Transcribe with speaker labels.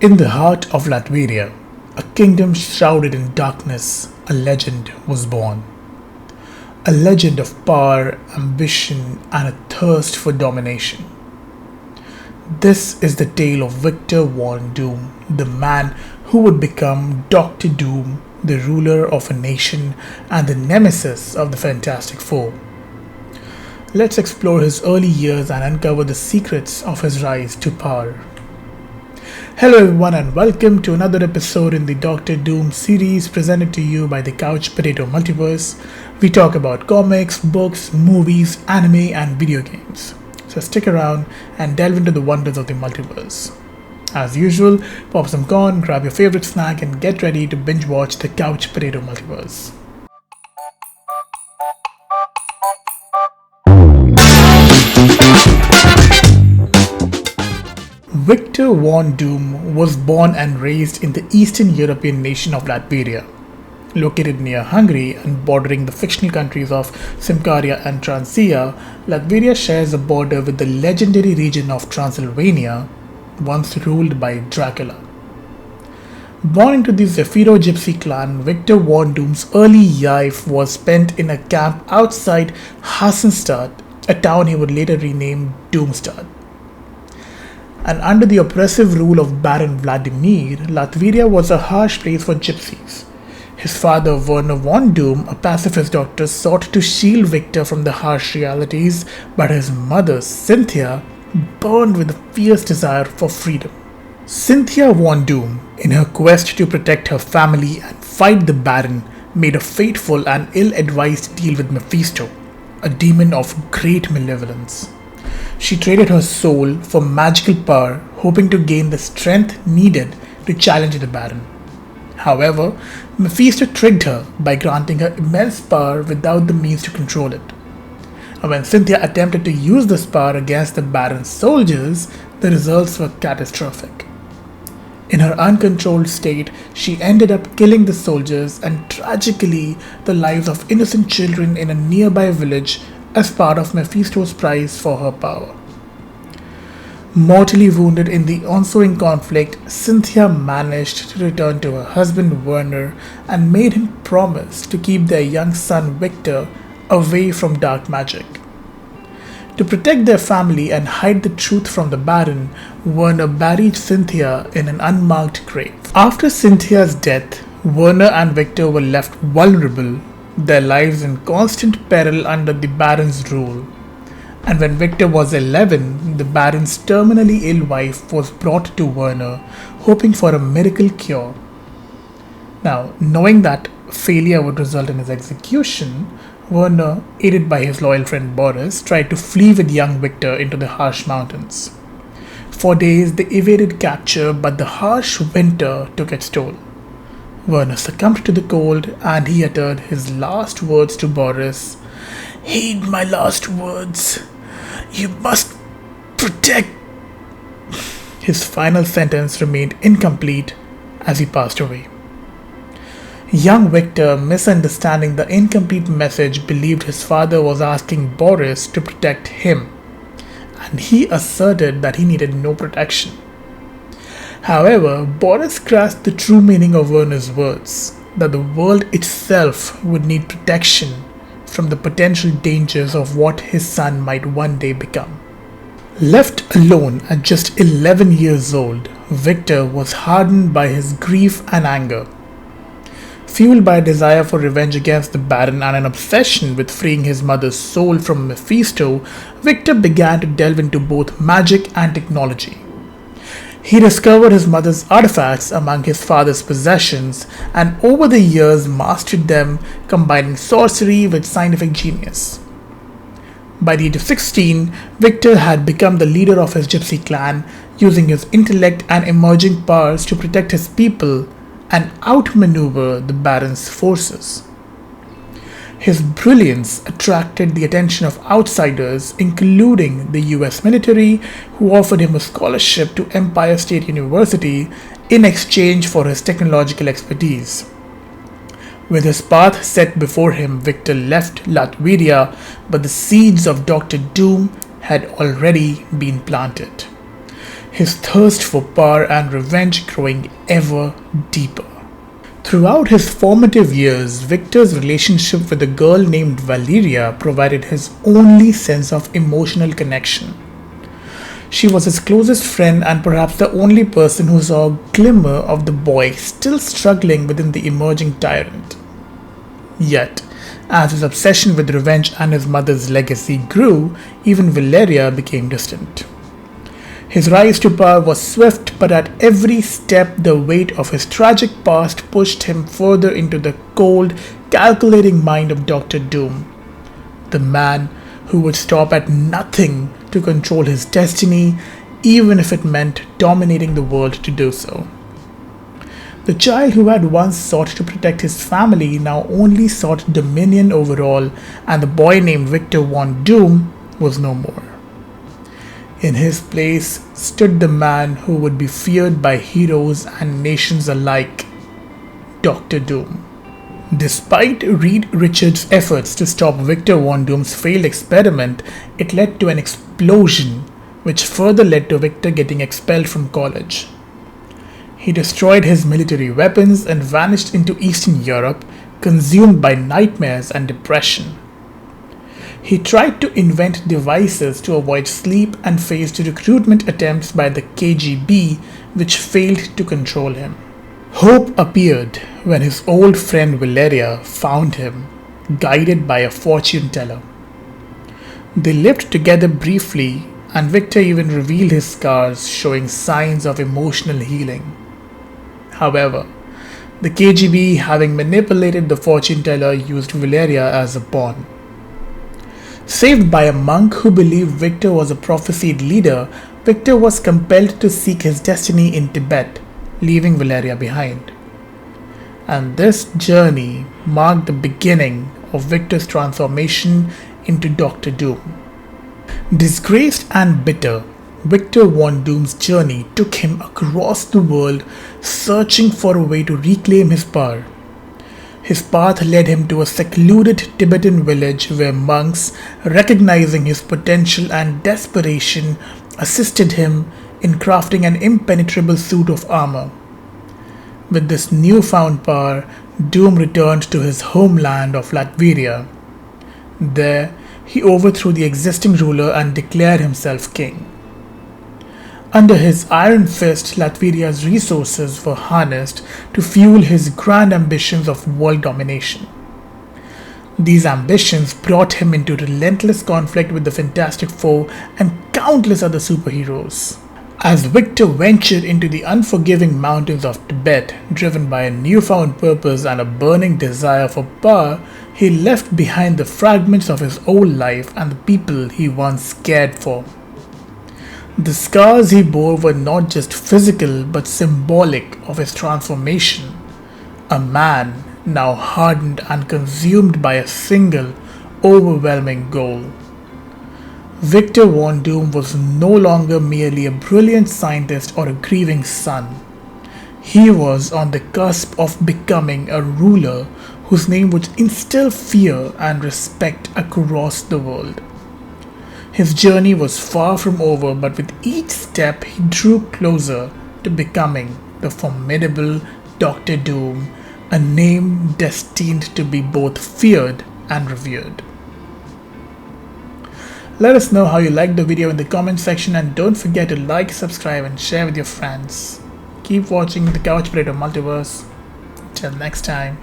Speaker 1: In the heart of Latveria, a kingdom shrouded in darkness, a legend was born. A legend of power, ambition, and a thirst for domination. This is the tale of Victor Von Doom, the man who would become Doctor Doom, the ruler of a nation and the nemesis of the Fantastic Four. Let's explore his early years and uncover the secrets of his rise to power. Hello everyone and welcome to another episode in the Doctor Doom series presented to you by the Couch Potato Multiverse. We talk about comics, books, movies, anime and video games. So stick around and delve into the wonders of the multiverse. As usual, pop some corn, grab your favorite snack and get ready to binge watch the Couch Potato Multiverse. Victor Von Doom was born and raised in the Eastern European nation of Latveria. Located near Hungary and bordering the fictional countries of Simcaria and Transia, Latveria shares a border with the legendary region of Transylvania, once ruled by Dracula. Born into the Zephyro Gypsy clan, Victor Von Doom's early life was spent in a camp outside Hassenstadt, a town he would later rename Doomstadt. And under the oppressive rule of Baron Vladimir, Latveria was a harsh place for gypsies. His father, Werner von Doom, a pacifist doctor, sought to shield Victor from the harsh realities, but his mother, Cynthia, burned with a fierce desire for freedom. Cynthia Von Doom, in her quest to protect her family and fight the Baron, made a fateful and ill-advised deal with Mephisto, a demon of great malevolence. She traded her soul for magical power, hoping to gain the strength needed to challenge the Baron. However, Mephisto tricked her by granting her immense power without the means to control it. And when Cynthia attempted to use this power against the Baron's soldiers, the results were catastrophic. In her uncontrolled state, she ended up killing the soldiers and tragically the lives of innocent children in a nearby village as part of Mephisto's prize for her power. Mortally wounded in the ensuing conflict, Cynthia managed to return to her husband Werner and made him promise to keep their young son Victor away from dark magic. To protect their family and hide the truth from the Baron, Werner buried Cynthia in an unmarked grave. After Cynthia's death, Werner and Victor were left vulnerable, their lives in constant peril under the Baron's rule. And when Victor was 11, the Baron's terminally ill wife was brought to Werner, hoping for a miracle cure. Now, knowing that failure would result in his execution, Werner, aided by his loyal friend Boris, tried to flee with young Victor into the harsh mountains. For days they evaded capture, but the harsh winter took its toll. Werner succumbed to the cold and he uttered his last words to Boris. "Heed my last words. You must protect." His final sentence remained incomplete as he passed away. Young Victor, misunderstanding the incomplete message, believed his father was asking Boris to protect him, and he asserted that he needed no protection. However, Boris grasped the true meaning of Werner's words, that the world itself would need protection from the potential dangers of what his son might one day become. Left alone at just 11 years old, Victor was hardened by his grief and anger. Fueled by a desire for revenge against the Baron and an obsession with freeing his mother's soul from Mephisto, Victor began to delve into both magic and technology. He discovered his mother's artifacts among his father's possessions and over the years mastered them, combining sorcery with scientific genius. By the age of 16, Victor had become the leader of his gypsy clan, using his intellect and emerging powers to protect his people and outmaneuver the Baron's forces. His brilliance attracted the attention of outsiders, including the US military, who offered him a scholarship to Empire State University in exchange for his technological expertise. With his path set before him, Victor left Latveria, but the seeds of Doctor Doom had already been planted. his thirst for power and revenge growing ever deeper. Throughout his formative years, Victor's relationship with a girl named Valeria provided his only sense of emotional connection. She was his closest friend and perhaps the only person who saw a glimmer of the boy still struggling within the emerging tyrant. Yet, as his obsession with revenge and his mother's legacy grew, even Valeria became distant. His rise to power was swift, but at every step the weight of his tragic past pushed him further into the cold, calculating mind of Dr. Doom, the man who would stop at nothing to control his destiny, even if it meant dominating the world to do so. The child who had once sought to protect his family now only sought dominion over all, and the boy named Victor Von Doom was no more. In his place stood the man who would be feared by heroes and nations alike, Dr. Doom. Despite Reed Richards' efforts to stop Victor Von Doom's failed experiment, it led to an explosion which further led to Victor getting expelled from college. He destroyed his military weapons and vanished into Eastern Europe, consumed by nightmares and depression. He tried to invent devices to avoid sleep and faced recruitment attempts by the KGB, which failed to control him. Hope appeared when his old friend Valeria found him, guided by a fortune teller. They lived together briefly, and Victor even revealed his scars, showing signs of emotional healing. However, the KGB, having manipulated the fortune teller, used Valeria as a pawn. Saved by a monk who believed Victor was a prophesied leader, Victor was compelled to seek his destiny in Tibet, leaving Valeria behind. And this journey marked the beginning of Victor's transformation into Dr. Doom. Disgraced and bitter, Victor Von Doom's journey took him across the world, searching for a way to reclaim his power. His path led him to a secluded Tibetan village where monks, recognizing his potential and desperation, assisted him in crafting an impenetrable suit of armor. With this newfound power, Doom returned to his homeland of Latveria. There, he overthrew the existing ruler and declared himself king. Under his iron fist, Latveria's resources were harnessed to fuel his grand ambitions of world domination. These ambitions brought him into relentless conflict with the Fantastic Four and countless other superheroes. As Victor ventured into the unforgiving mountains of Tibet, driven by a newfound purpose and a burning desire for power, he left behind the fragments of his old life and the people he once cared for. The scars he bore were not just physical but symbolic of his transformation, a man now hardened and consumed by a single, overwhelming goal. Victor Von Doom was no longer merely a brilliant scientist or a grieving son. He was on the cusp of becoming a ruler whose name would instill fear and respect across the world. His journey was far from over, but with each step he drew closer to becoming the formidable Dr. Doom, a name destined to be both feared and revered. Let us know how you liked the video in the comment section, and don't forget to like, subscribe and share with your friends. Keep watching the Couch Potato Multiverse. Till next time.